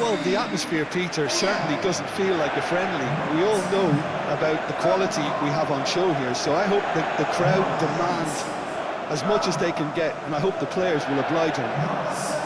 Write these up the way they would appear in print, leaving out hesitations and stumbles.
Well, the atmosphere, Peter, certainly doesn't feel like a friendly. We all know about the quality we have on show here, so I hope that the crowd demand as much as they can get, and I hope the players will oblige them.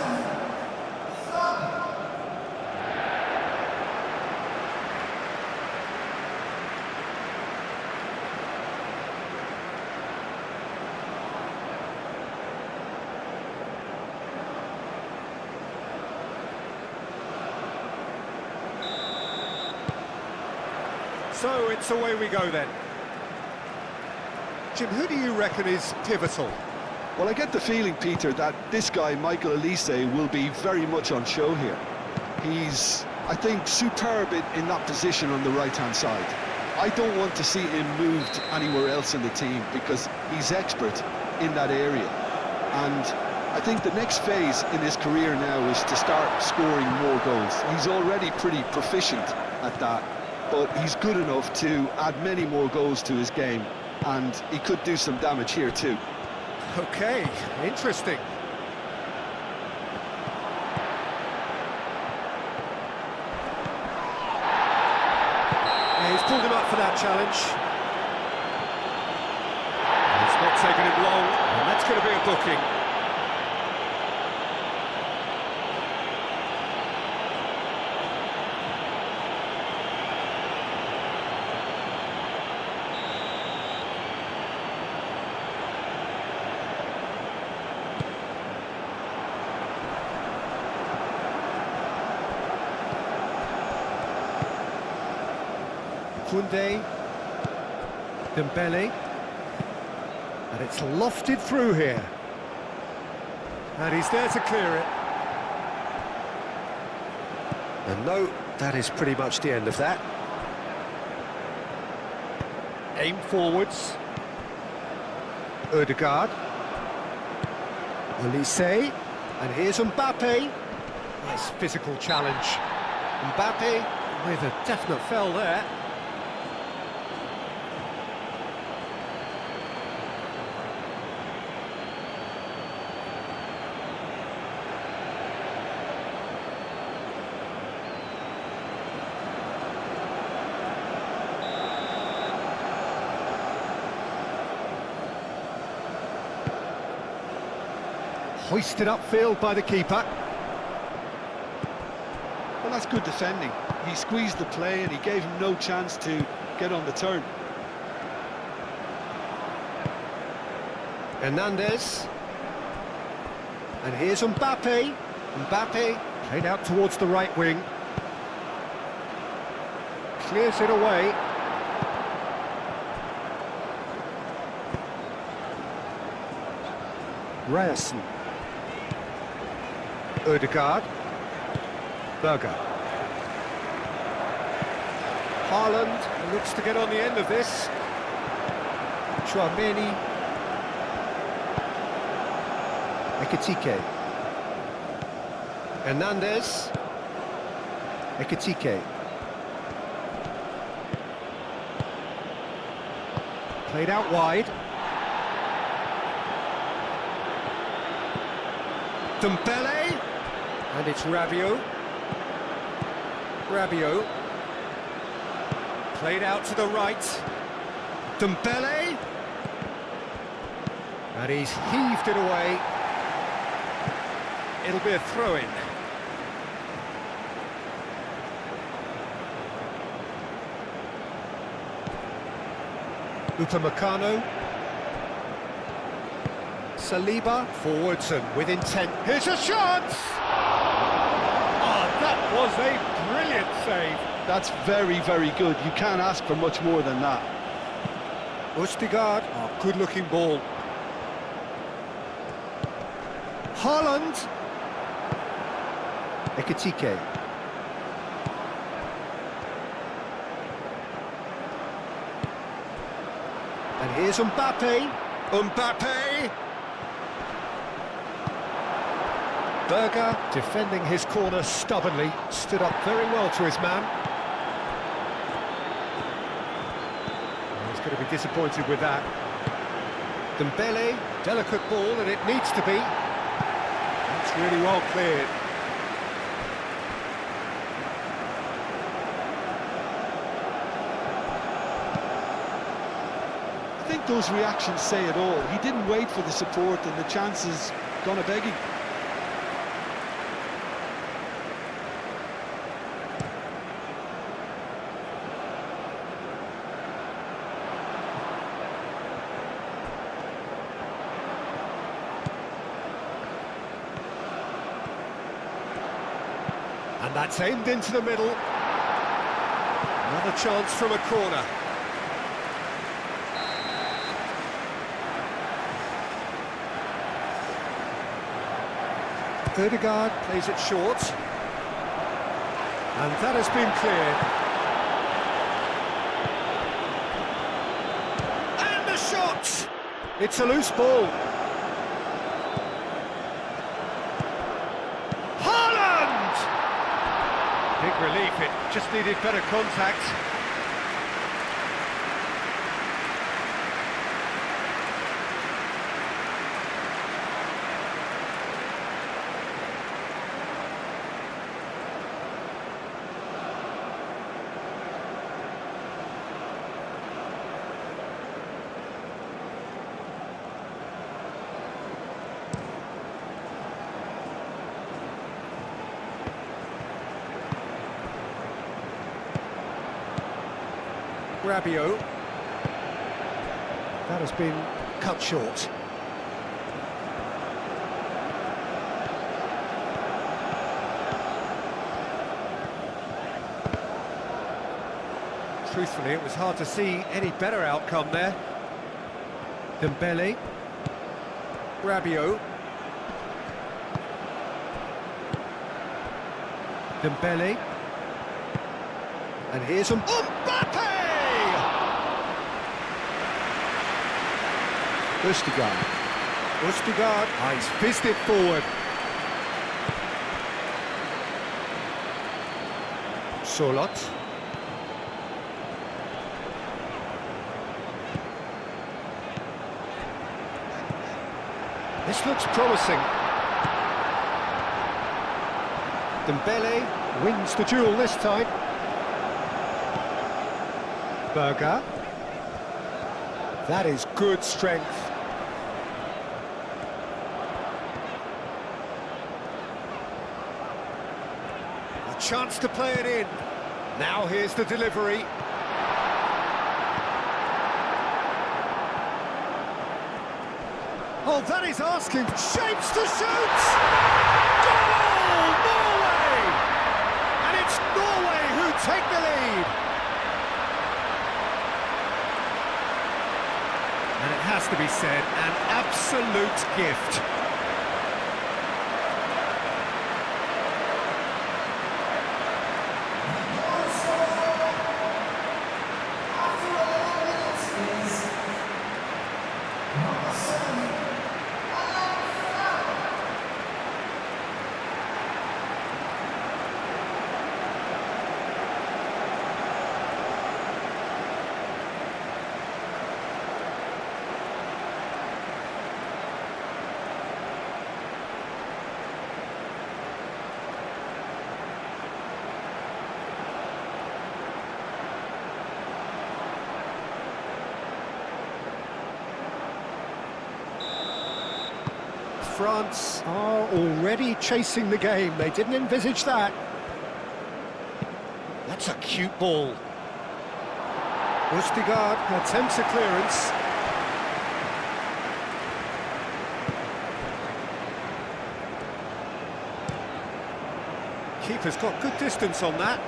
So it's away we go then. Jim, who do you reckon is pivotal? Well, I get the feeling, Peter, that this guy, Michael Elise, will be very much on show here. He's, I think, superb in that position on the right-hand side. I don't want to see him moved anywhere else in the team because he's expert in that area. And I think the next phase in his career now is to start scoring more goals. He's already pretty proficient at that, but he's good enough to add many more goals to his game, and he could do some damage here too. Okay, interesting. Yeah, he's pulled him up for that challenge. It's not taken him long, and that's going to be a booking. Koundé, Dembele, and it's lofted through here, and he's there to clear it. And no, that is pretty much the end of that. Aim forwards. Ødegaard, Elise, and here's Mbappe. Nice physical challenge. Mbappe with a definite foul there. Hoisted upfield by the keeper. Well, that's good defending. He squeezed the play and he gave him no chance to get on the turn. Hernandez. And here's Mbappe. Mbappe played out towards the right wing. Clears it away. Ryerson. Ødegaard. Berger. Haaland looks to get on the end of this. Chouameni. Ekitike. Hernandez. Ekitike. Played out wide. Dembele. And it's Rabiot. Rabiot. Played out to the right. Dembele. And he's heaved it away. It'll be a throw-in. Upamecano. Saliba forwards and with intent. Here's a shot! That was a brilliant save. That's very, very good. You can't ask for much more than that. Ødegaard, good-looking ball. Haaland. Ekitike. And here's Mbappe. Mbappe. Berger, defending his corner stubbornly, stood up very well to his man. He's going to be disappointed with that. Dembele, delicate ball, and it needs to be. That's really well cleared. those reactions say it all. He didn't wait for the support, and the chances gone a-begging. And that's aimed into the middle. Another chance from a corner. Ødegaard plays it short. And that has been cleared. And the shot! It's a loose ball. Big relief, it just needed better contact. VRIHO. That has been cut short. Truthfully, it was hard to see any better outcome there. Dembele. VRIHO. Dembele. And here's Mbappe! Ødegaard, he's fizzed it forward. Solot. This looks promising. Dembele wins the duel this time. Berger. That is good strength. A chance to play it in. Now here's the delivery. Oh, that is asking. Shapes to shoot! Goal! Norway! And it's Norway who take the lead. And it has to be said, an absolute gift. France are already chasing the game. They didn't envisage that. That's a cute ball. Ødegaard attempts a clearance. Keeper's got good distance on that.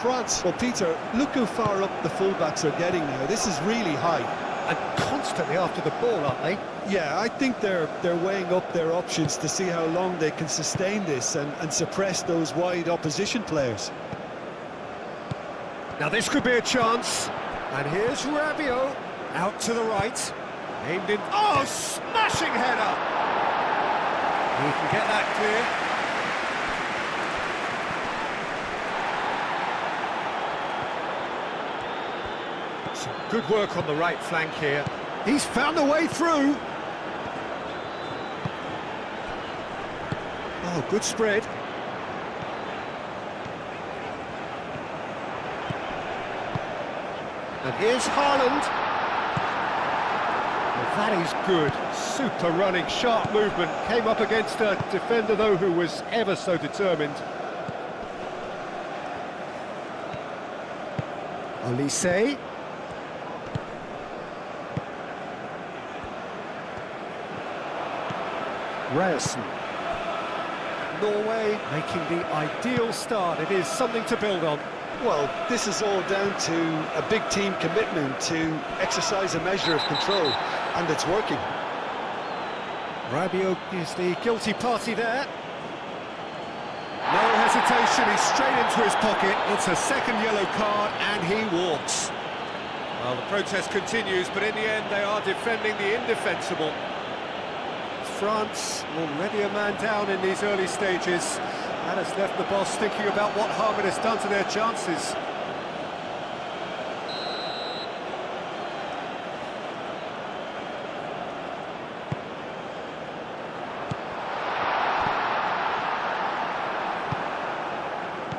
France, well, Peter, look how far up the fullbacks are getting now. This is really high. And constantly after the ball, aren't they? Yeah, I think they're weighing up their options to see how long they can sustain this and suppress those wide opposition players. Now this could be a chance. And here's VRIHO out to the right. Aimed in. Oh, smashing header! He can get that clear. Some good work on the right flank here. He's found a way through. Oh, good spread. And here's Haaland. That is good. Super running, sharp movement. Came up against a defender, though, who was ever so determined. Olise. Ryerson. Norway making the ideal start. It is something to build on. Well, this is all down to a big team commitment to exercise a measure of control, and it's working. Rabiot is the guilty party there. No hesitation, he's straight into his pocket. It's a second yellow card, and he walks. Well, the protest continues, but in the end, they are defending the indefensible. France already a man down in these early stages. That has left the boss thinking about what harm it has done to their chances.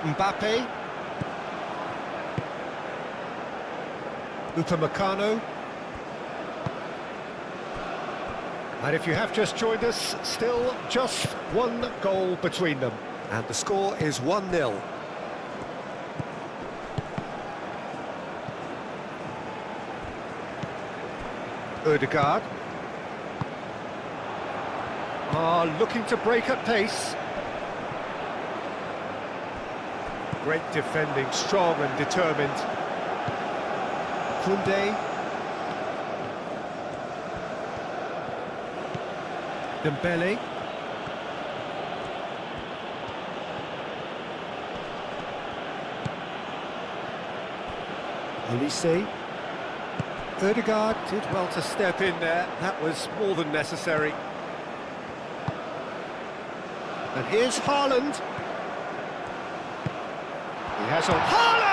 Mbappe. Upamecano. And if you have just joined us, still just one goal between them. And the score is 1-0. Ødegaard. Looking to break at pace. Great defending, strong and determined. Koundé. Dembele. Olise. Ødegaard did well to step in there. That was more than necessary. And here's Haaland. He has on Haaland!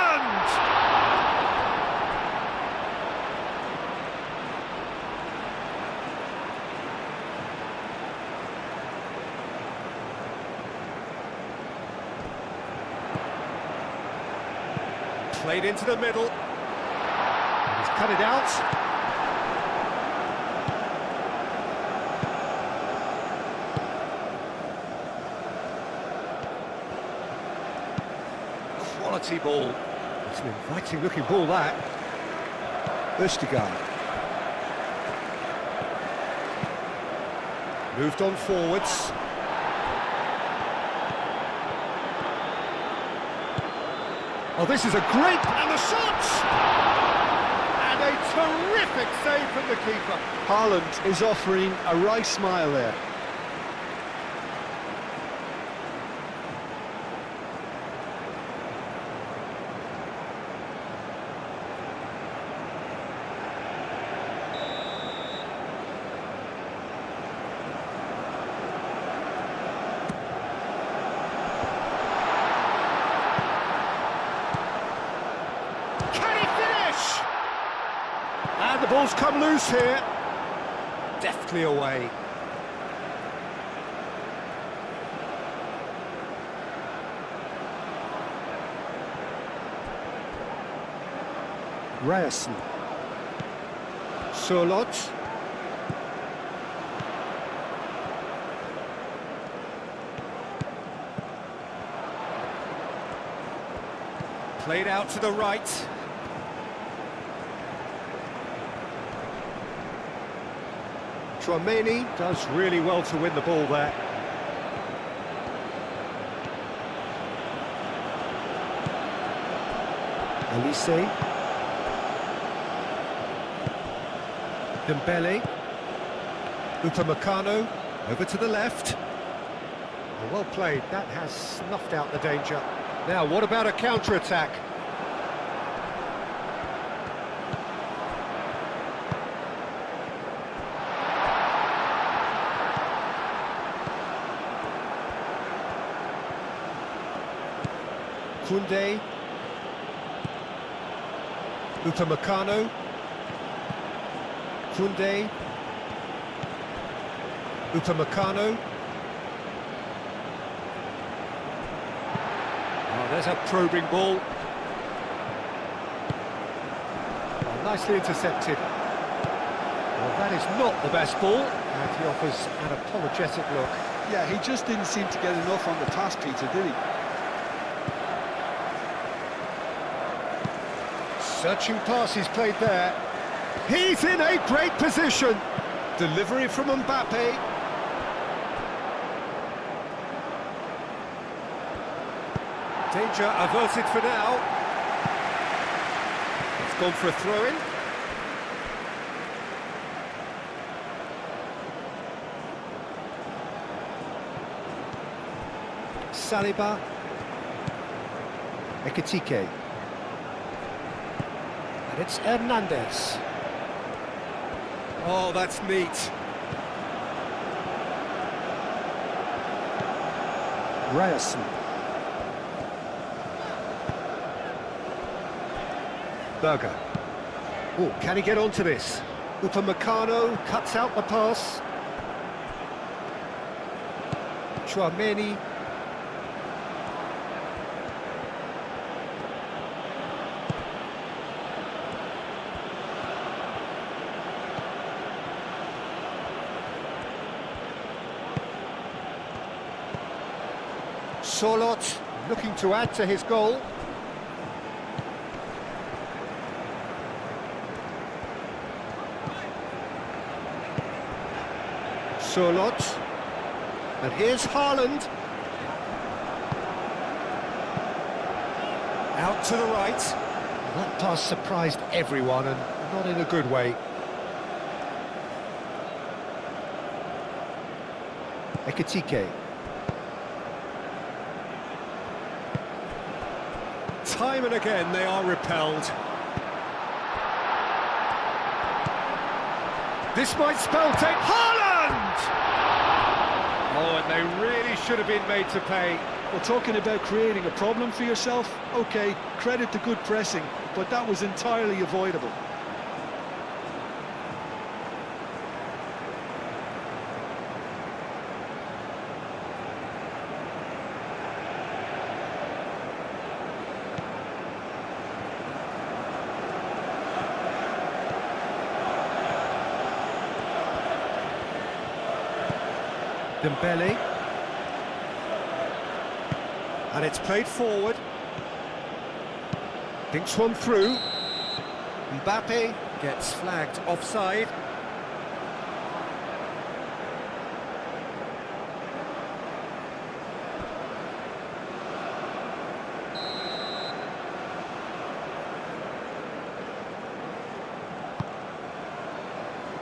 Played into the middle. And he's cut it out. Quality ball. It's an inviting looking ball, that. Ødegaard. Moved on forwards. Oh, this is a great... and the shot! And a terrific save from the keeper. Haaland is offering a wry smile there. And the ball's come loose here. Deftly away. Ryerson. Sørloth. Played out to the right. Tchouaméni does really well to win the ball there. Olise. Dembele. Upamecano over to the left. Well played, that has snuffed out the danger. Now, what about a counter-attack? Koundé. Upamecano. Koundé. Upamecano. Oh, there's a probing ball. Oh, nicely intercepted. Well, that is not the best ball, and he offers an apologetic look. Yeah, he just didn't seem to get enough on the pass, Peter, did he? Searching pass he's played there. He's in a great position. Delivery from Mbappe. Danger averted for now. It's gone for a throw-in. Saliba. Ekitike. And it's Hernandez. Oh, that's neat. Ryerson. Berger. Oh, can he get onto this? Upamecano cuts out the pass. Chouameni. Solot looking to add to his goal. Solot. And here's Haaland. Out to the right. That pass surprised everyone, and not in a good way. Ekitike. Time and again they are repelled. This might spell take Haaland! Oh, and they really should have been made to pay. Well, talking about creating a problem for yourself, okay, credit to good pressing, but that was entirely avoidable. Dembele. And it's played forward. Thinks one through. Mbappe gets flagged offside.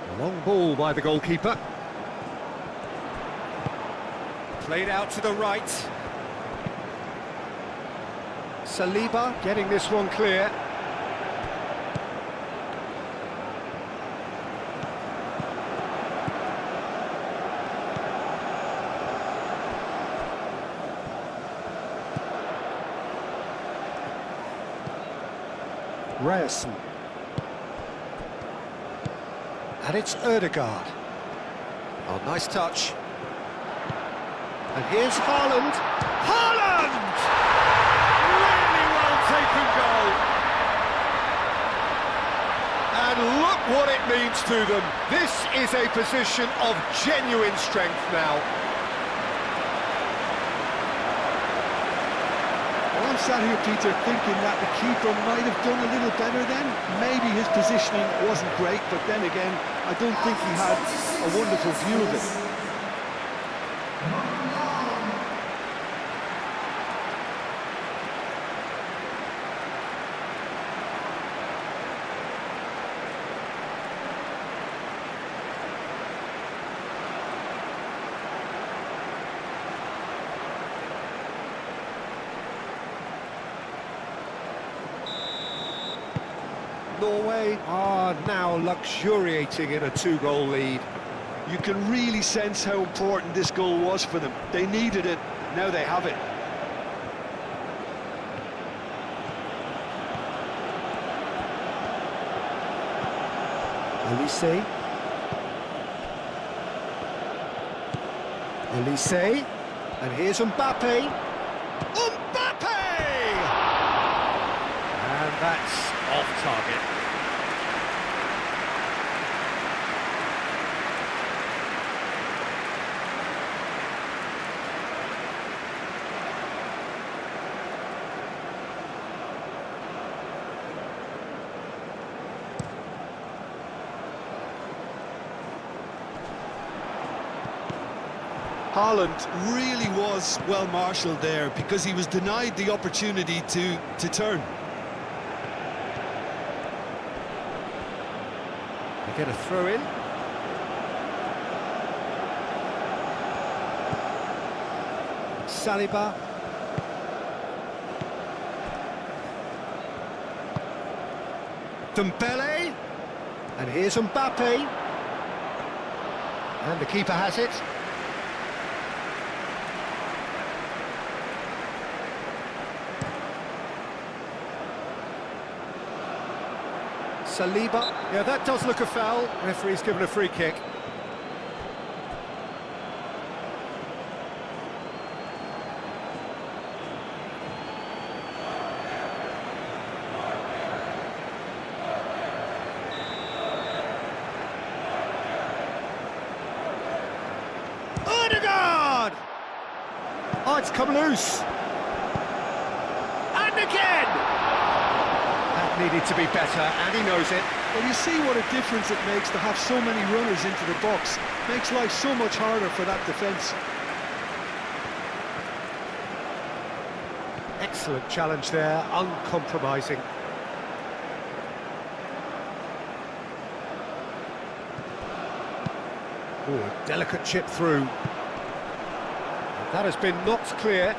A long ball by the goalkeeper. Played out to the right. Saliba getting this one clear. Ryerson. And it's Ødegaard. Oh, nice touch. And here's Haaland. Haaland! Really well taken goal. And look what it means to them. This is a position of genuine strength now. Well, I'm sat here, Peter, thinking that the keeper might have done a little better then. Maybe his positioning wasn't great, but then again, I don't think he had a wonderful view of it. Norway are now luxuriating in a two-goal lead. You can really sense how important this goal was for them. They needed it, now they have it. Elise. Elise. And here's Mbappe. Mbappe! And that's off target. Haaland really was well marshalled there because he was denied the opportunity to turn. They get a throw in. Saliba. Dembele. And here's Mbappe. And the keeper has it. Saliba. Yeah, that does look a foul. Referee's given a free kick. Oh, it's come loose. And again! That needed to be better, and he knows it. Well, you see what a difference it makes to have so many runners into the box. Makes life so much harder for that defence. Excellent challenge there, uncompromising. Oh, a delicate chip through. That has been knocked clear.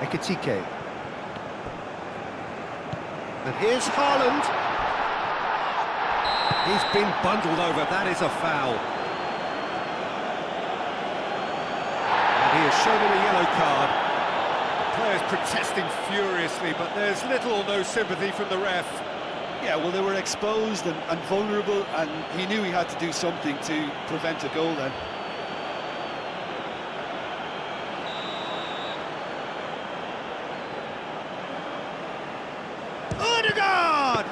Ekitike. And here's Haaland. He's been bundled over, that is a foul. And he has shown him a yellow card. The players protesting furiously, but there's little or no sympathy from the ref. Yeah, well, they were exposed and vulnerable, and he knew he had to do something to prevent a goal then. Odegaard!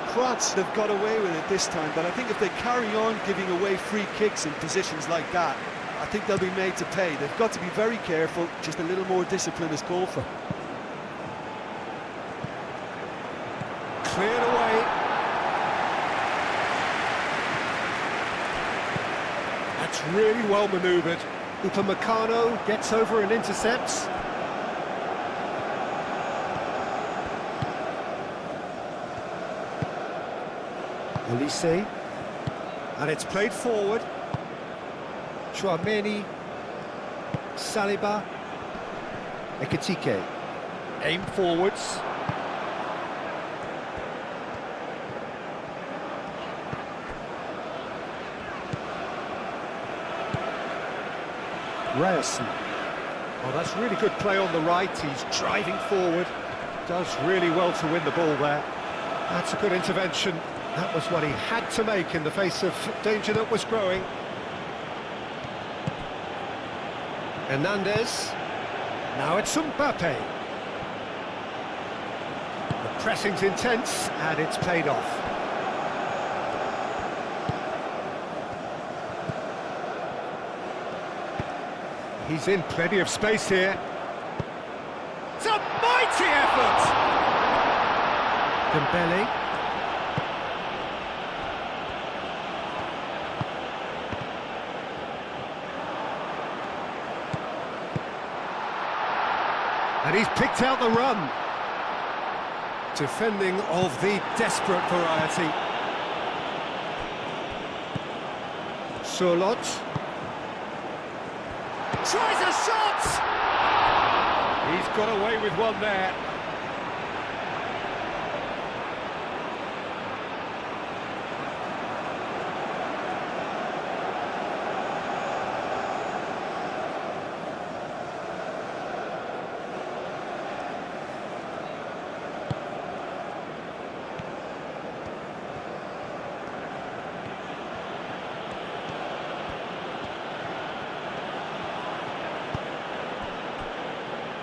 France have got away with it this time, but I think if they carry on giving away free kicks in positions like that, I think they'll be made to pay. They've got to be very careful, just a little more discipline is called for. Cleared away. That's really well manoeuvred. Upamecano gets over and intercepts. Olise. And it's played forward. Chouameni. Saliba. Ekitike. Aim forwards. Ryerson. Oh, that's really good play on the right. He's driving forward. Does really well to win the ball there. That's a good intervention. That was what he had to make in the face of danger that was growing. Hernandez. Now it's Mbappe. The pressing's intense and it's paid off. He's in plenty of space here. It's a mighty effort! Dembele. And he's picked out the run. Defending of the desperate variety. Surlot. Tries a shot! He's got away with one there.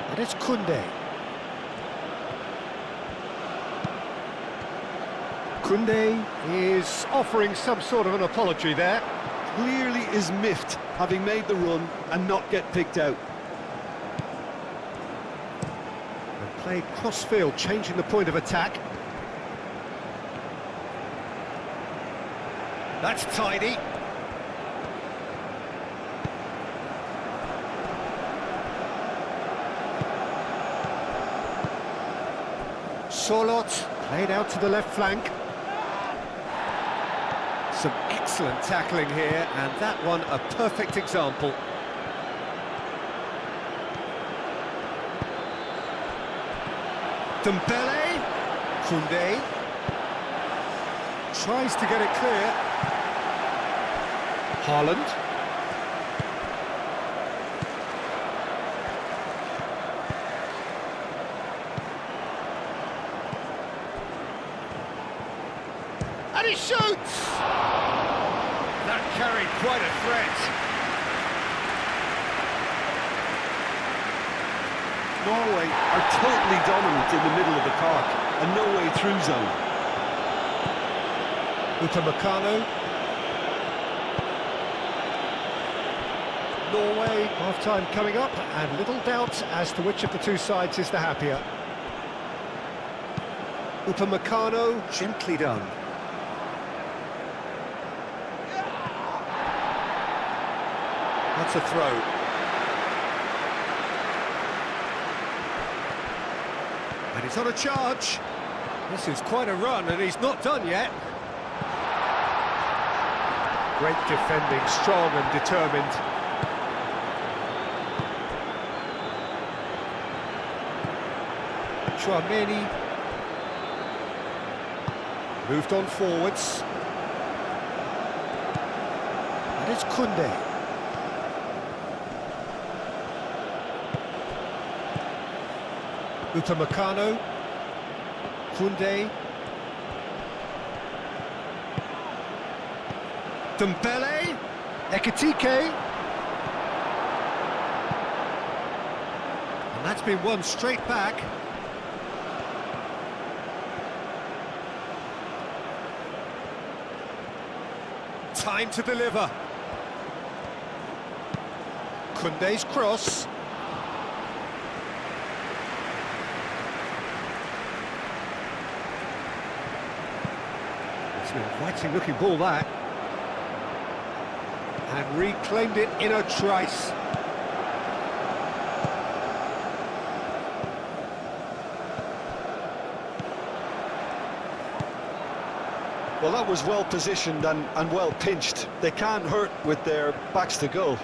And it's Koundé. Koundé is offering some sort of an apology there. Clearly is miffed, having made the run and not get picked out. And play cross-field, changing the point of attack. That's tidy. Solot played out to the left flank. Some excellent tackling here, and that one a perfect example. Dembele, Koundé tries to get it clear. Haaland. And he shoots! That carried quite a threat. Norway are totally dominant in the middle of the park, and no way through zone. Upamecano. Norway, half-time coming up, and little doubt as to which of the two sides is the happier. Upamecano, gently done. That's a throw. And he's on a charge. This is quite a run, and he's not done yet. Great defending, strong and determined. Chouameni moved on forwards. And it's Koundé. Upamecano, Koundé, Dembele, Ekitike, and that's been won straight back. Time to deliver. Koundé's cross. It's an inviting looking ball, that. And reclaimed it in a trice. Well, that was well positioned and well pinched. They can't hurt with their backs to goal.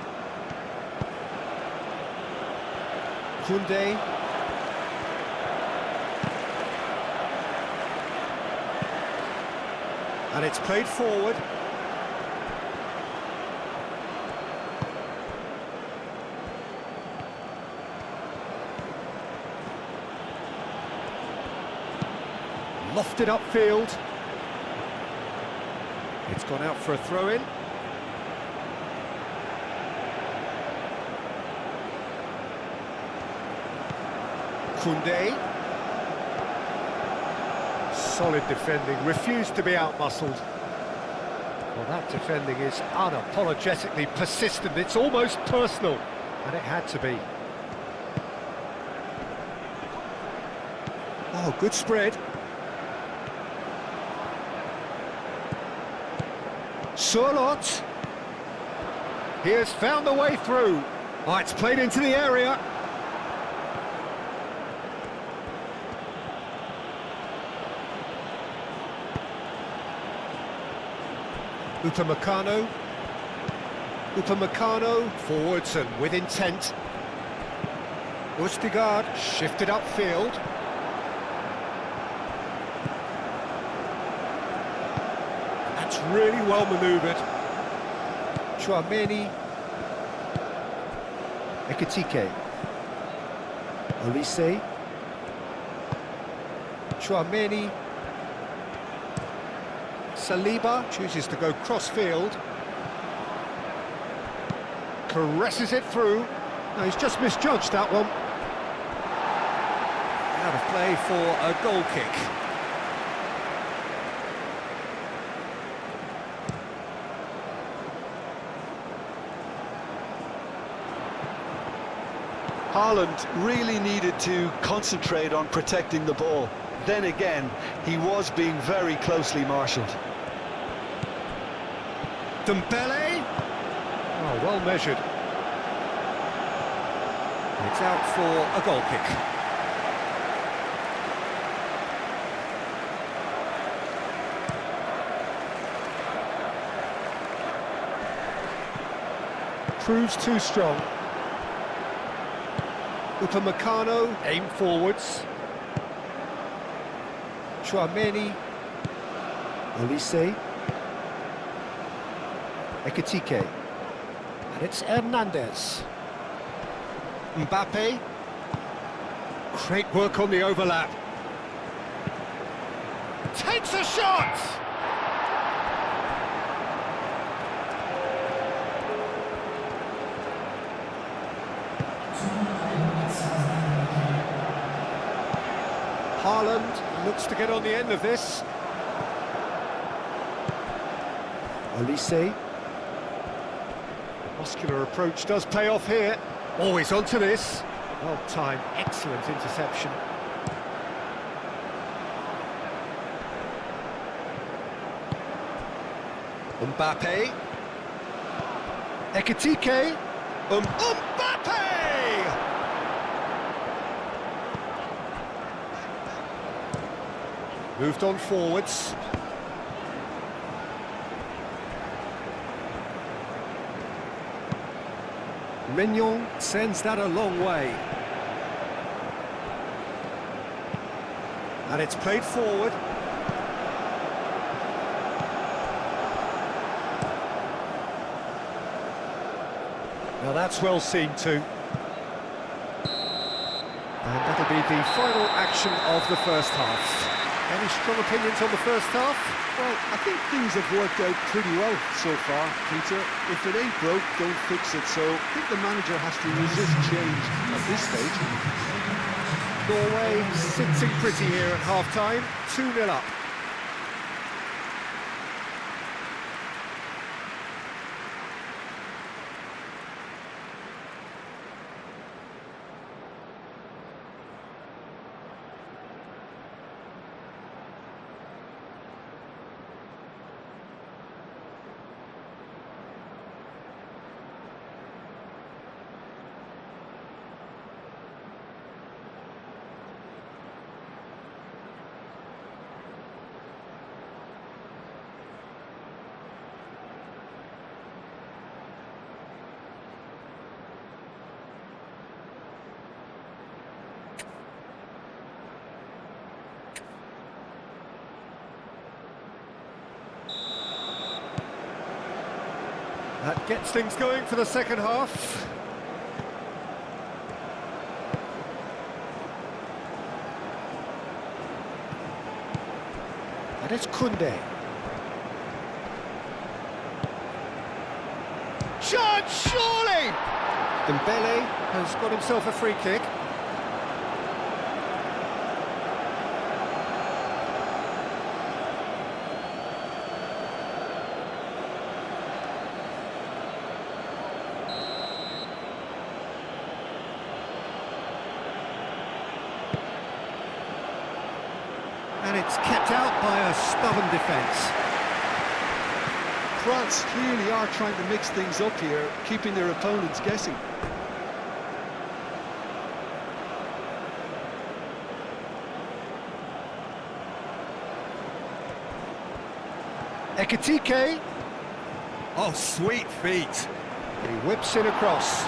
Koundé. And it's played forward. Lofted upfield. It's gone out for a throw-in. Koundé. Solid defending, refused to be outmuscled. Well, that defending is unapologetically persistent. It's almost personal, and it had to be. Oh, good spread. Solot. He has found the way through. Oh, it's played into the area. Upamecano. Upamecano forwards and with intent. Østigard shifted upfield. That's really well manoeuvred. Chouameni. Ekitike. Olise. Chouameni. Saliba chooses to go cross-field. Caresses it through. No, he's just misjudged that one. Out of play for a goal kick. Haaland really needed to concentrate on protecting the ball. Then again, he was being very closely marshalled. Dembele. Oh, well measured. It's out for a goal kick. Proves too strong. Upamecano, aim forwards. Chouameni. Olise. Ekitike. And it's Hernandez. Mbappe. Great work on the overlap. Takes a shot! Haaland looks to get on the end of this. Olise. Muscular approach does pay off here. Always onto this. Well timed, excellent interception. Mbappe. Ekitike. Mbappe! Moved on forwards. Mignon sends that a long way. And it's played forward. Now that's well seen too. And that'll be the final action of the first half. Any strong opinions on the first half? Well, I think things have worked out pretty well so far, Peter. If it ain't broke, don't fix it. So I think the manager has to resist change at this stage. Norway sitting pretty here at half-time, 2-0 up. That gets things going for the second half. And it's Koundé. Shot, surely! Dembele has got himself a free kick. And it's kept out by a stubborn defence. France clearly are trying to mix things up here, keeping their opponents guessing. Ekitike. Oh, sweet feet. He whips it across.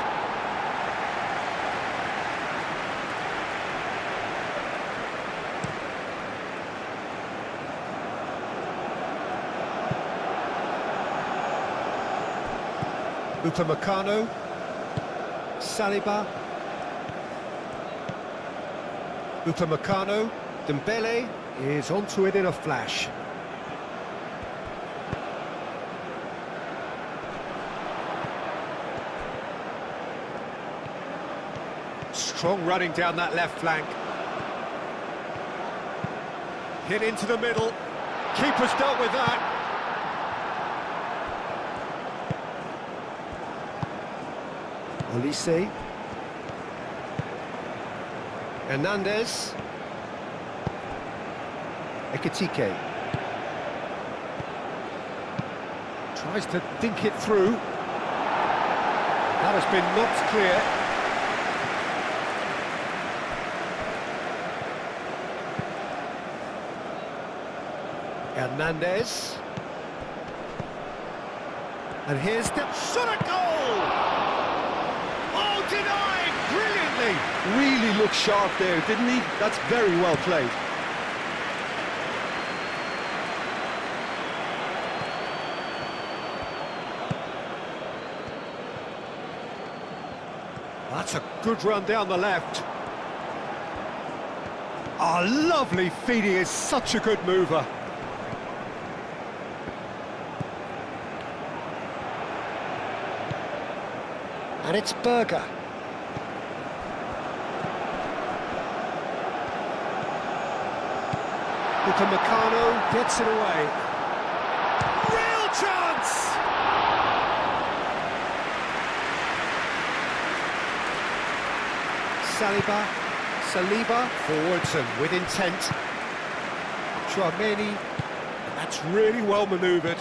Upamecano, Saliba, Upamecano, Dembele is onto it in a flash. Strong running down that left flank. Hit into the middle. Keeper's dealt with that. Olise. Hernandez. Ekitike. Tries to dink it through. That has been knocked clear. Hernandez. And here's the shot at goal! Oh, denied brilliantly! Really looked sharp there, didn't he? That's very well played. That's a good run down the left. Oh, lovely feed, he is such a good mover. And it's Berger. Upamecano gets it away. Real chance! Saliba, forwards and with intent. Chouameni, that's really well manoeuvred.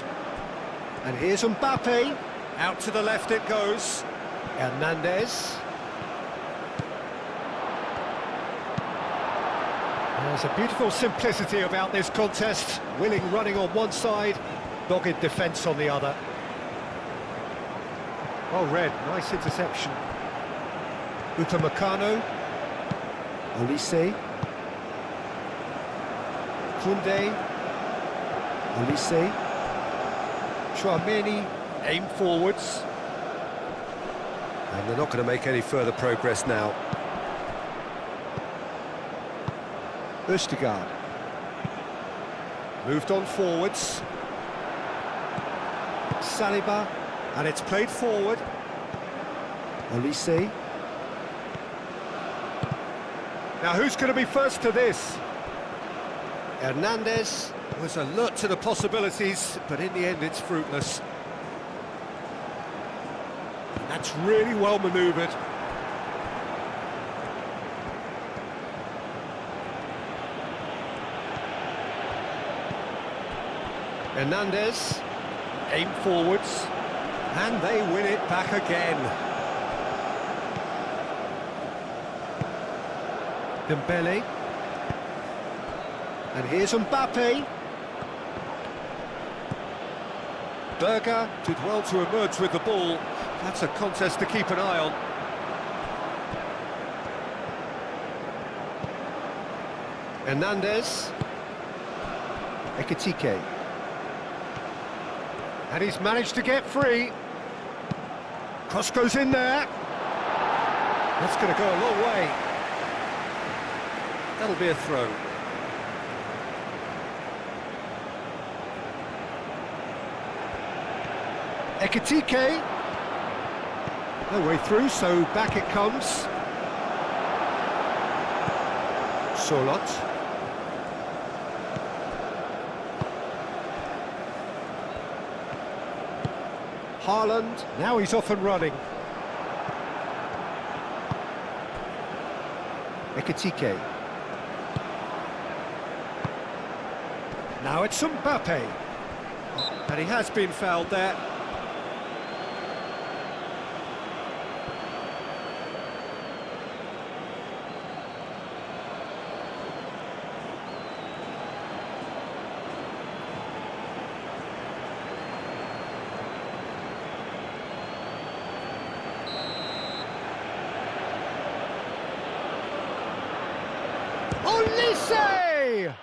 And here's Mbappe, out to the left it goes. Hernandez. There's a beautiful simplicity about this contest. Willing running on one side, dogged defence on the other. Well read, nice interception. Upamecano. Olise. Koundé. Olise. Chouameni, aim forwards. And they're not going to make any further progress now. Østigard. Moved on forwards. Saliba. And it's played forward. Olise. Now who's going to be first to this? Hernandez was alert to the possibilities, but in the end it's fruitless. That's really well manoeuvred. Hernandez, aim forwards, and they win it back again. Dembele, and here's Mbappe. Berger did well to emerge with the ball. That's a contest to keep an eye on. Hernandez. Ekitike. And he's managed to get free. Cross goes in there. That's going to go a long way. That'll be a throw. Ekitike. No way through, so back it comes. Solot. Haaland, now he's off and running. Ekitike. Now it's Mbappe. And he has been fouled there. Olise!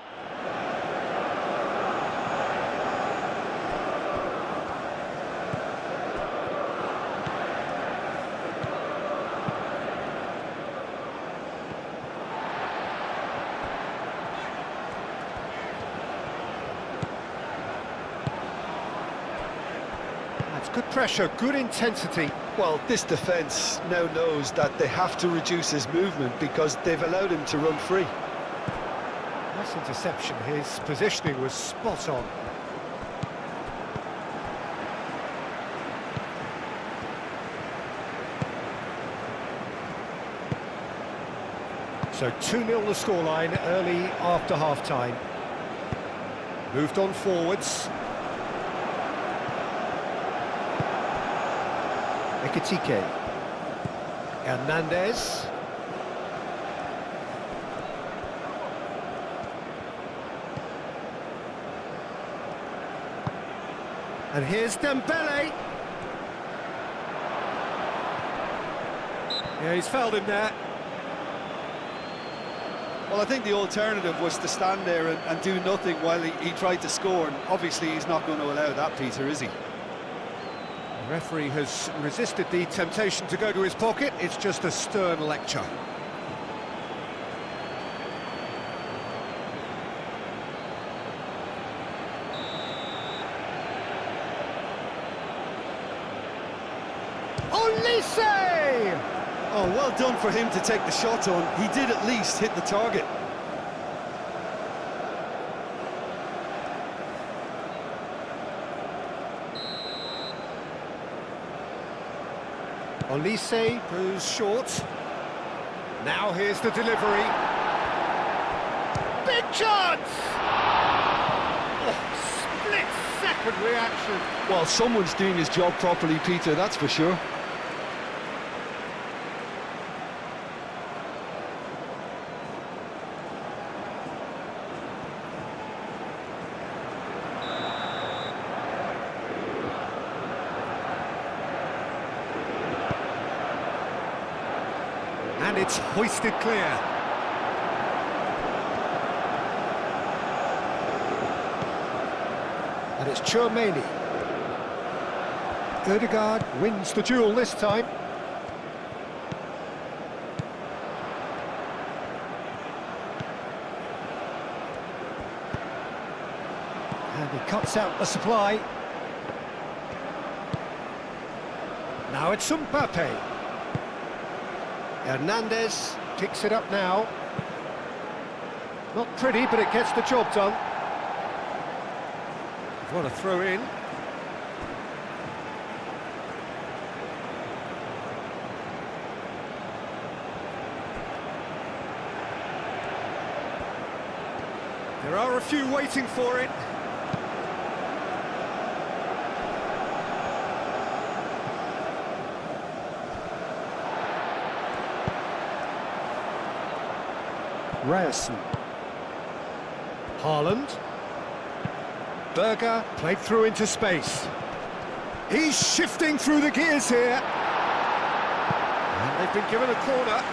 That's good pressure, good intensity. Well, this defence now knows that they have to reduce his movement because they've allowed him to run free. Nice interception, his positioning was spot on. So 2-0 the scoreline early after half-time. Moved on forwards. Ekitike. Hernandez. And here's Dembele. Yeah, he's fouled him there. Well, I think the alternative was to stand there and do nothing while he tried to score, and obviously he's not going to allow that, Peter, is he? The referee has resisted the temptation to go to his pocket. It's just a stern lecture. Olise! Oh, well done for him to take the shot on. He did at least hit the target. Olise goes short. Now here's the delivery. Big chance! Oh, split-second reaction. Well, someone's doing his job properly, Peter, that's for sure. And it's hoisted clear. And it's Tchouaméni. Ødegaard wins the duel this time. And he cuts out the supply. Now it's Mbappe. Hernandez picks it up now. Not pretty, but it gets the job done. What a throw in. There are a few waiting for it. Ryerson. Haaland. Berger played through into space. He's shifting through the gears here. And they've been given a corner.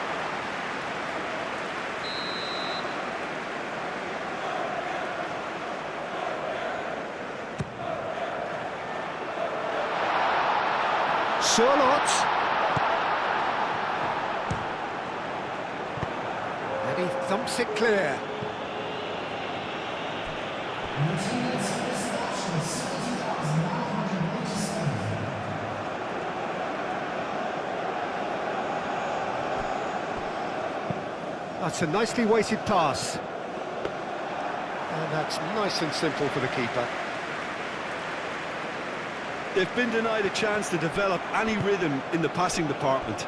Charlotte. And he thumps it clear. That's a nicely weighted pass. And that's nice and simple for the keeper. They've been denied a chance to develop any rhythm in the passing department.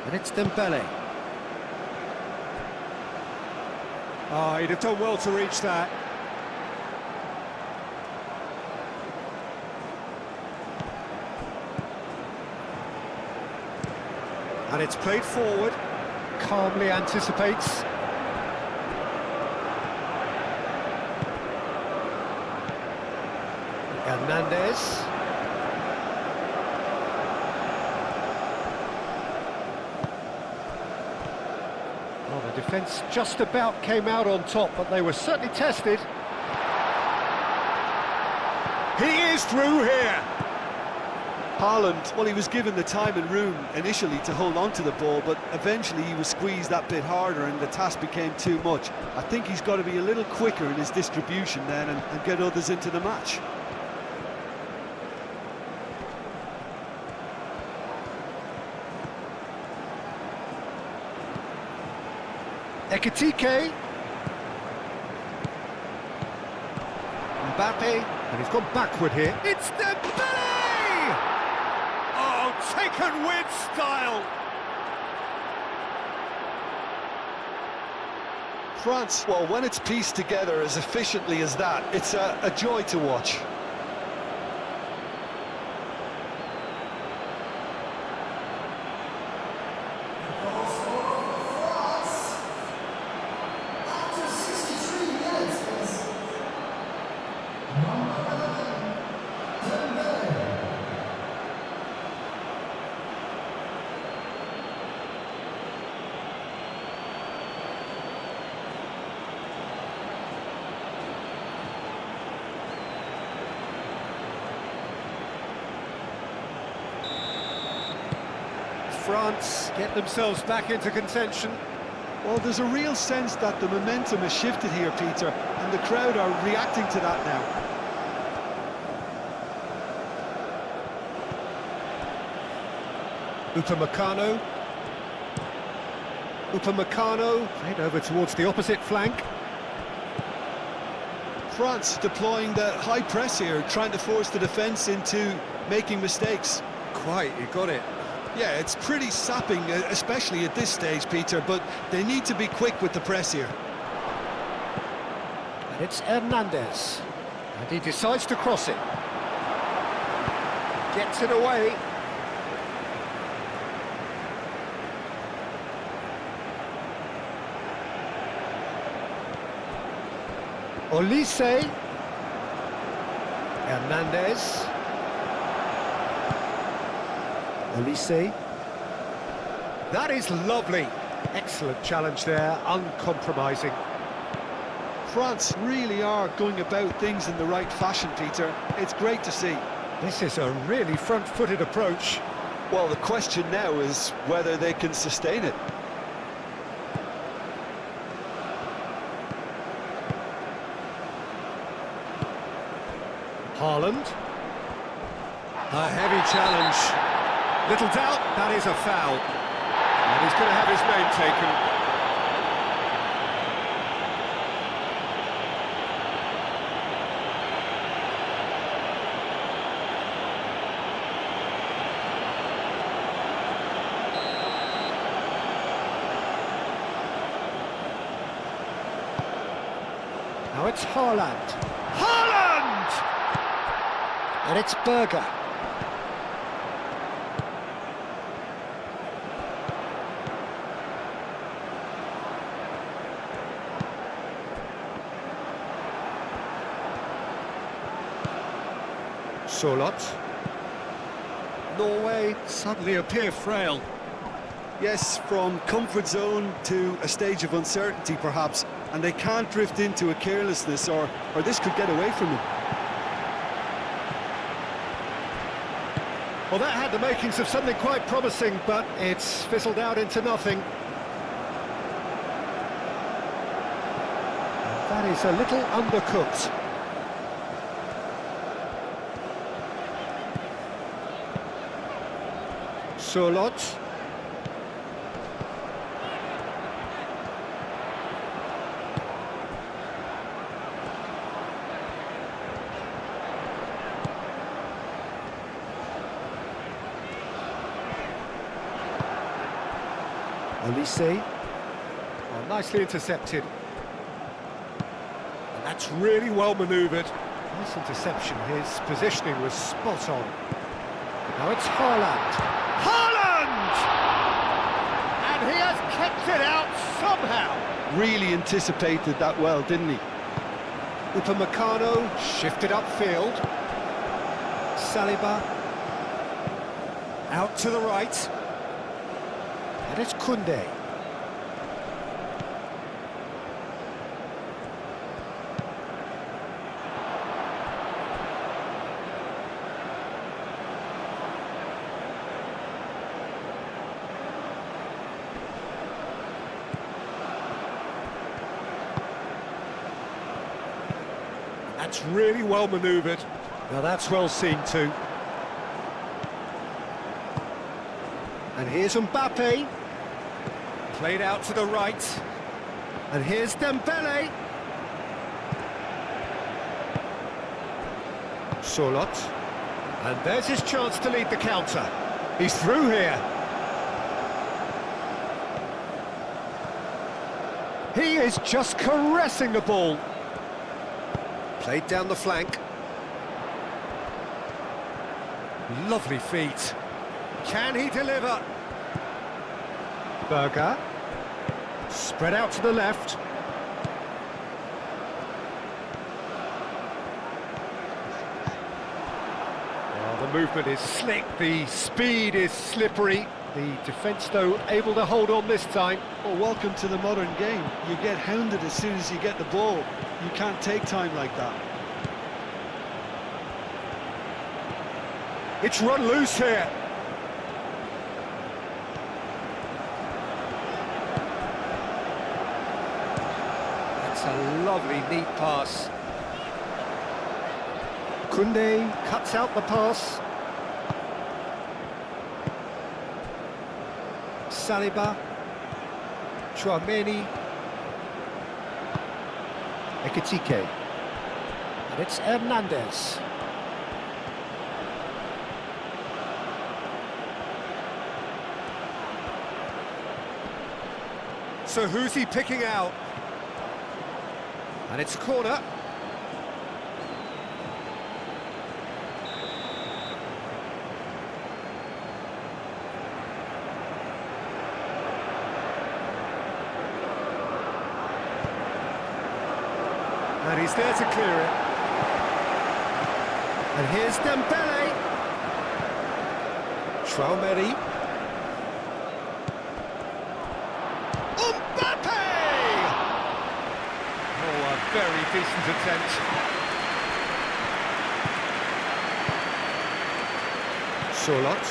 And it's Dembele. Oh, he'd have done well to reach that. And it's played forward. Calmly anticipates. Hernandez. Well, the defence just about came out on top, but they were certainly tested. He is through here. Haaland, well, he was given the time and room initially to hold on to the ball, but eventually he was squeezed that bit harder and the task became too much. I think he's got to be a little quicker in his distribution then and get others into the match. Ekitike. Mbappe, and he's gone backward here. It's Dembele! Oh, taken with style! France, well, when it's pieced together as efficiently as that, it's a joy to watch. France get themselves back into contention. Well, there's a real sense that the momentum has shifted here, Peter, and the crowd are reacting to that now. Upamecano. Upamecano played over towards the opposite flank. France deploying the high press here, trying to force the defence into making mistakes. Quite, you got it. Yeah, it's pretty sapping, especially at this stage, Peter, but they need to be quick with the press here. And it's Hernandez. And he decides to cross it. Gets it away. Olise. Hernandez. Olise. That is lovely. Excellent challenge there, uncompromising. France really are going about things in the right fashion, Peter. It's great to see. This is a really front-footed approach. Well, the question now is whether they can sustain it. Haaland. A heavy challenge. Little doubt, that is a foul. And he's going to have his name taken. Now it's Haaland. Haaland! And it's Berger. Solot. Norway suddenly appear frail. Yes, from comfort zone to a stage of uncertainty, perhaps, and they can't drift into a carelessness, or this could get away from them. Well, that had the makings of something quite promising, but it's fizzled out into nothing. That is a little undercooked. Solot. Olise. Well, nicely intercepted. And that's really well manoeuvred. Nice interception. His positioning was spot on. Now it's Haaland. Haaland! And he has kept it out somehow. Really anticipated that well, didn't he? Upamecano shifted upfield. Saliba. Out to the right. And it's Koundé. That's really well manoeuvred. Now that's well seen too. And here's Mbappe. Played out to the right. And here's Dembele. Solot. And there's his chance to lead the counter. He's through here. He is just caressing the ball. Played down the flank. Lovely feet. Can he deliver? Berger. Spread out to the left. The movement is slick, the speed is slippery. The defence, though, able to hold on this time. Well, welcome to the modern game. You get hounded as soon as you get the ball. You can't take time like that. It's run loose here. That's a lovely, neat pass. Koundé cuts out the pass. Saliba. Chouameni. Ekitike. And it's Hernandez. So who's he picking out? And it's a corner. And he's there to clear it. And here's Dembele. Chouameni. Very decent attempt. Surlot.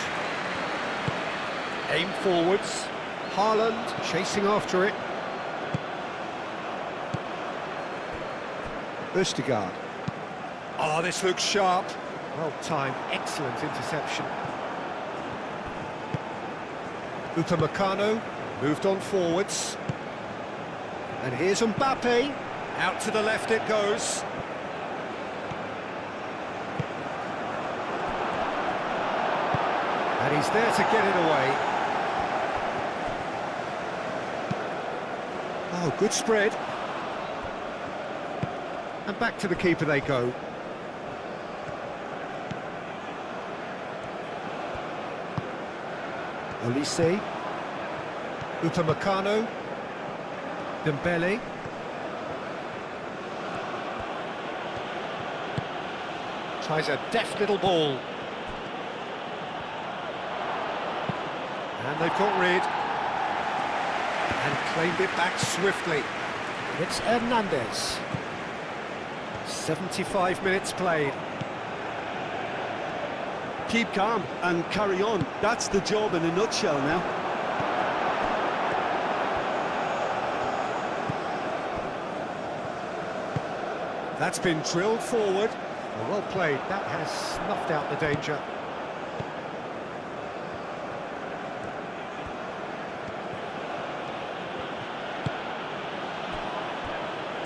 Aim forwards. Haaland chasing after it. Østigard. Oh, this looks sharp. Well timed, excellent interception. Upamecano moved on forwards. And here's Mbappe. Out to the left it goes. And he's there to get it away. Oh, good spread. And back to the keeper they go. Olise. Upamecano. Dembele. Tries a deft little ball. And they've got rid. And claimed it back swiftly. It's Hernandez. 75 minutes played. Keep calm and carry on. That's the job in a nutshell now. That's been drilled forward. Well played, that has snuffed out the danger.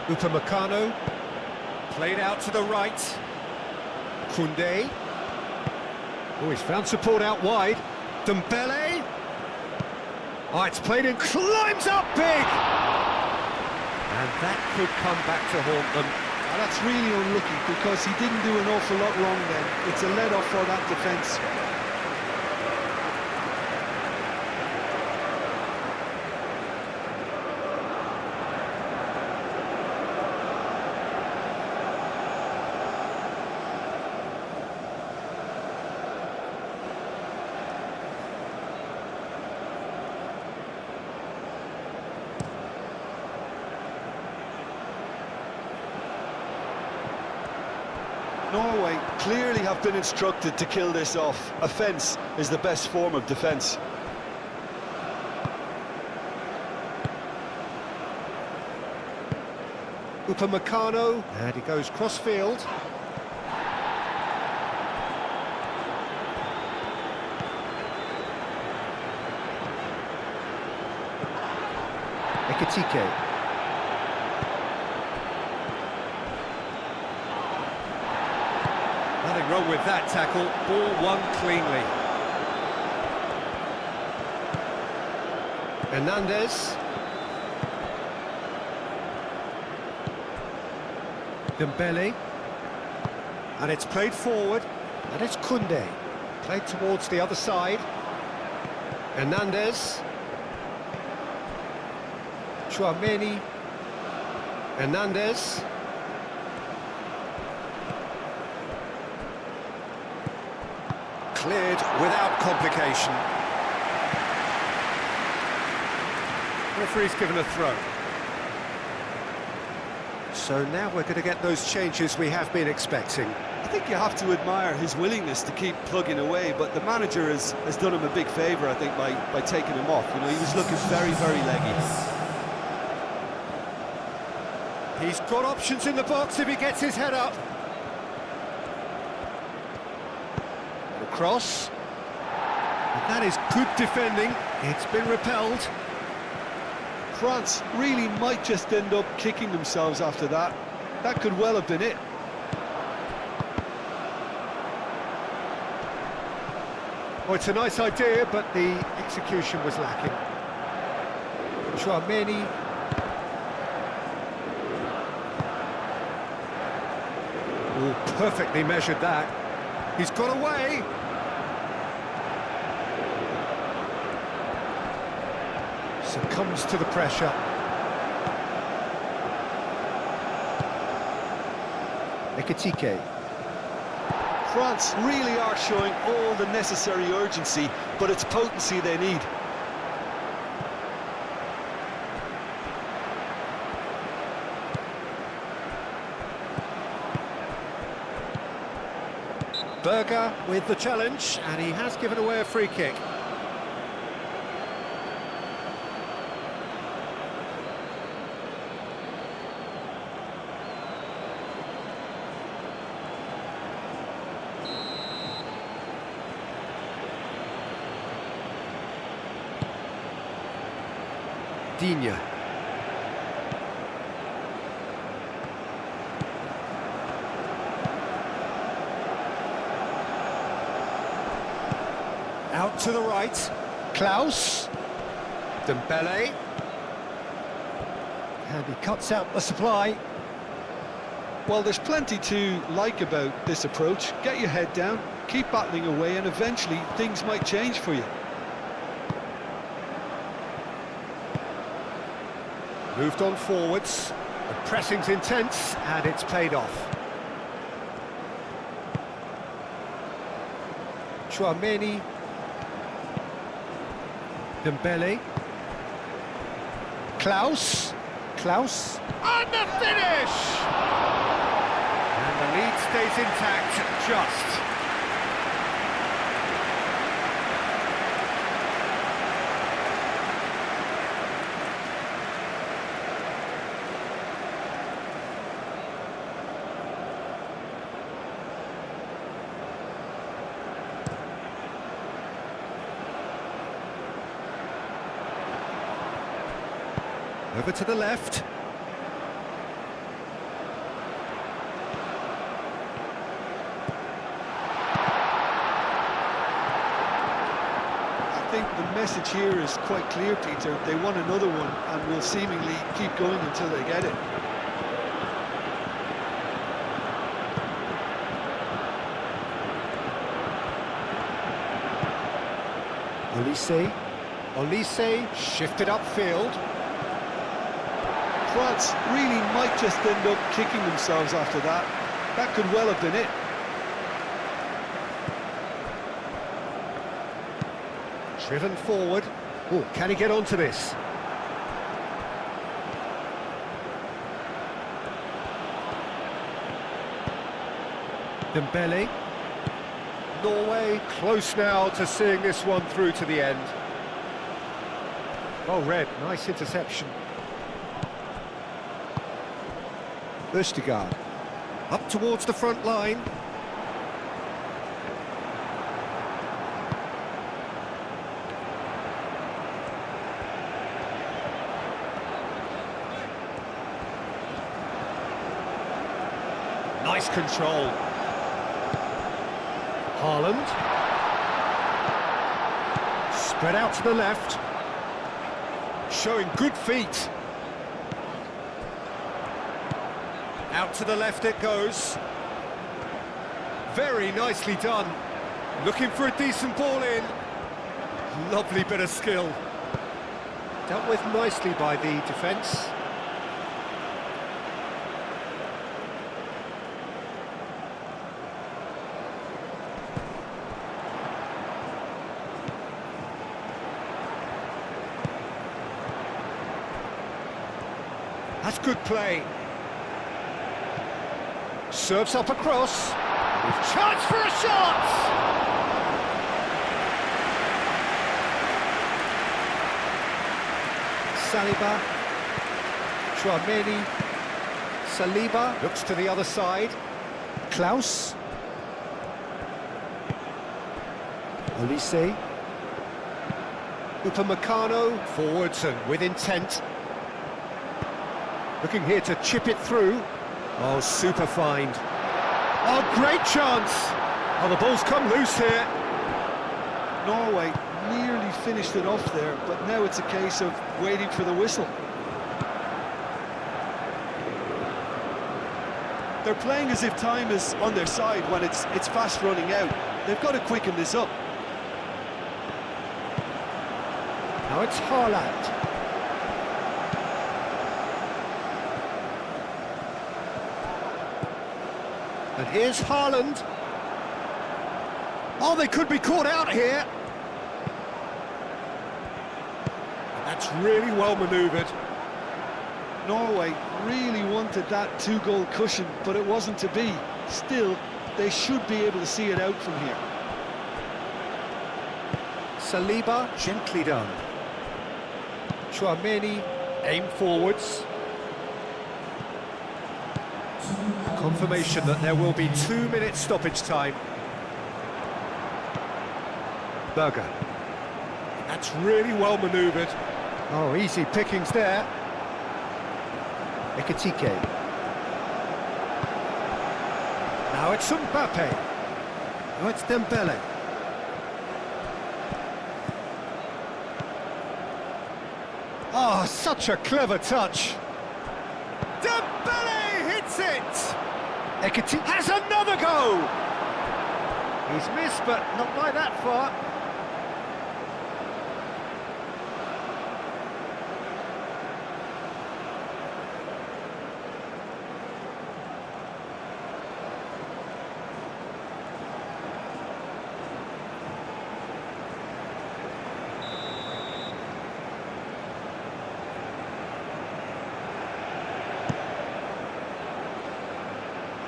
Upamecano, played out to the right. Koundé. Oh, he's found support out wide. Dembele. Oh, it's played in, climbs up big! And that could come back to haunt them. That's really unlucky because he didn't do an awful lot wrong then. It's a let-off for that defence. Norway clearly have been instructed to kill this off. Offence is the best form of defence. Upamecano, and he goes cross-field. Ekitike. Nothing wrong with that tackle, ball won cleanly. Hernandez. Dembele. And it's played forward, and it's Koundé. Played towards the other side. Hernandez. Tchouaméni. Hernandez. Cleared without complication. Referee's given a throw. So now we're going to get those changes we have been expecting. I think you have to admire his willingness to keep plugging away, but the manager has done him a big favour, I think, by taking him off. You know, he was looking very, very leggy. He's got options in the box if he gets his head up. The cross. And that is good defending. It's been repelled. France really might just end up kicking themselves after that. That could well have been it. Oh, it's a nice idea, but the execution was lacking. Tchouaméni. Oh, perfectly measured that. He's got away. Succumbs to the pressure. Ekitike. France really are showing all the necessary urgency, but it's potency they need. Berger with the challenge, and he has given away a free kick. Digne. Out to the right. Klaus. Dembele. And he cuts out the supply. Well, there's plenty to like about this approach. Get your head down, keep battling away, and eventually things might change for you. Moved on forwards. The pressing's intense, and it's paid off. Tchouaméni. Dembele. Klaus. Klaus. And the finish! And the lead stays intact, just. Over to the left. I think the message here is quite clear, Peter. They want another one and will seemingly keep going until they get it. Olise shifted upfield. France really might just end up kicking themselves after that. That could well have been it. Driven forward. Oh, can he get onto this? Dembele. Norway close now to seeing this one through to the end. Oh, Red, nice interception. Østigard. Up towards the front line. Nice control. Haaland. Spread out to the left. Showing good feet. Out to the left it goes. Very nicely done. Looking for a decent ball in. Lovely bit of skill. Dealt with nicely by the defence. That's good play. Serves up across. Chance for a shot! Saliba. Chouameni. Saliba looks to the other side. Klaus. Olise. Upamecano forwards and with intent. Looking here to chip it through. Oh, super find. Oh, great chance! Oh, the ball's come loose here. Norway nearly finished it off there, but now it's a case of waiting for the whistle. They're playing as if time is on their side when it's fast running out. They've got to quicken this up. Now it's Haaland. And here's Haaland. Oh, they could be caught out here. That's really well manoeuvred. Norway really wanted that two-goal cushion, but it wasn't to be. Still, they should be able to see it out from here. Saliba, gently done. Chouameni, aim forwards. Confirmation that there will be 2 minutes stoppage time. Berger. That's really well manoeuvred. Oh, easy pickings there. Ekitike. Now it's Mbappe. Now it's Dembele. Oh, such a clever touch. Dembele hits it! Ekitike has another go! He's missed, but not by that far.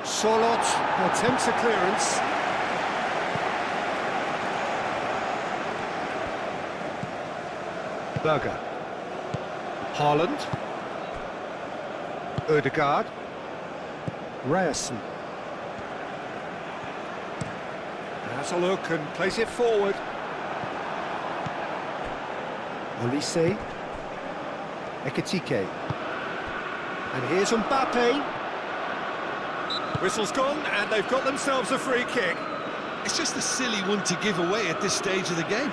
Solot attempts a clearance. Berger. Haaland. Ødegaard. Ryerson. Has a look and plays it forward. Olise. Ekitike. And here's Mbappe. Whistle's gone, and they've got themselves a free kick. It's just a silly one to give away at this stage of the game.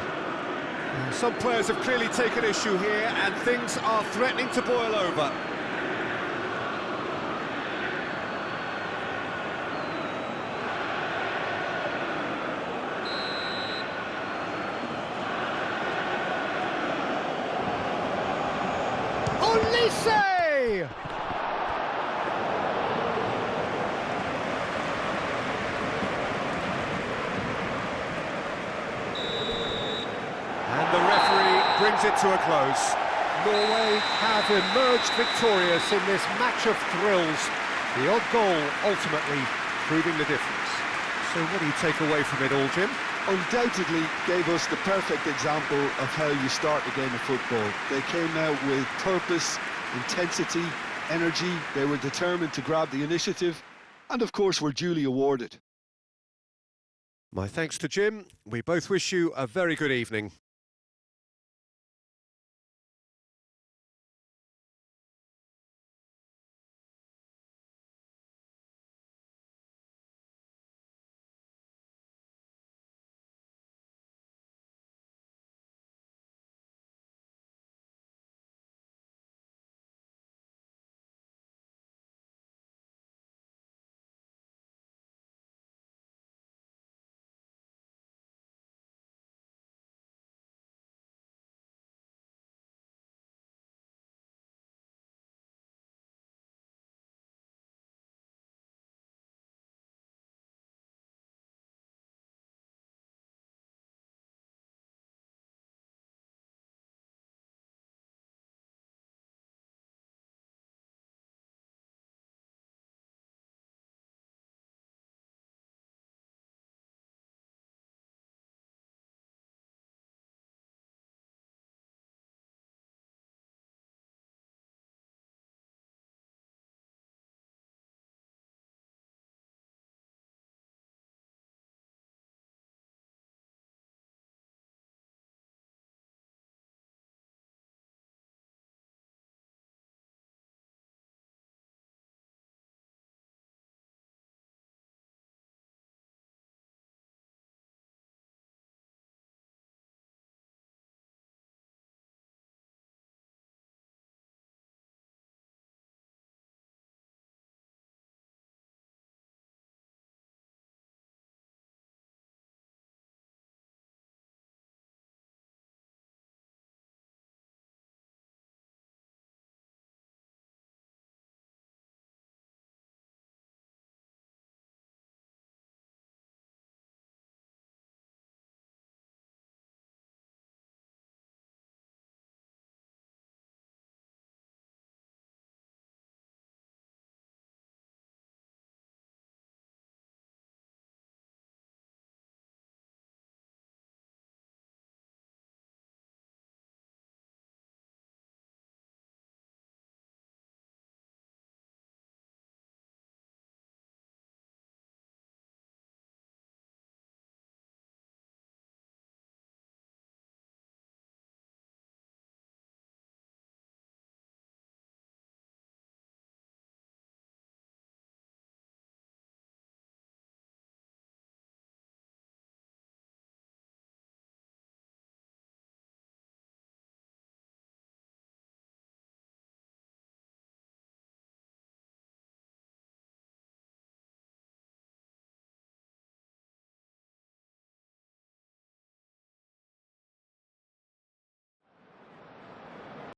Some players have clearly taken issue here, and things are threatening to boil over. Olise! And the referee brings it to a close. Norway have emerged victorious in this match of thrills. The odd goal ultimately proving the difference. So what do you take away from it all, Jim? Undoubtedly gave us the perfect example of how you start a game of football. They came out with purpose, intensity, energy. They were determined to grab the initiative, and of course were duly awarded. My thanks to Jim. We both wish you a very good evening.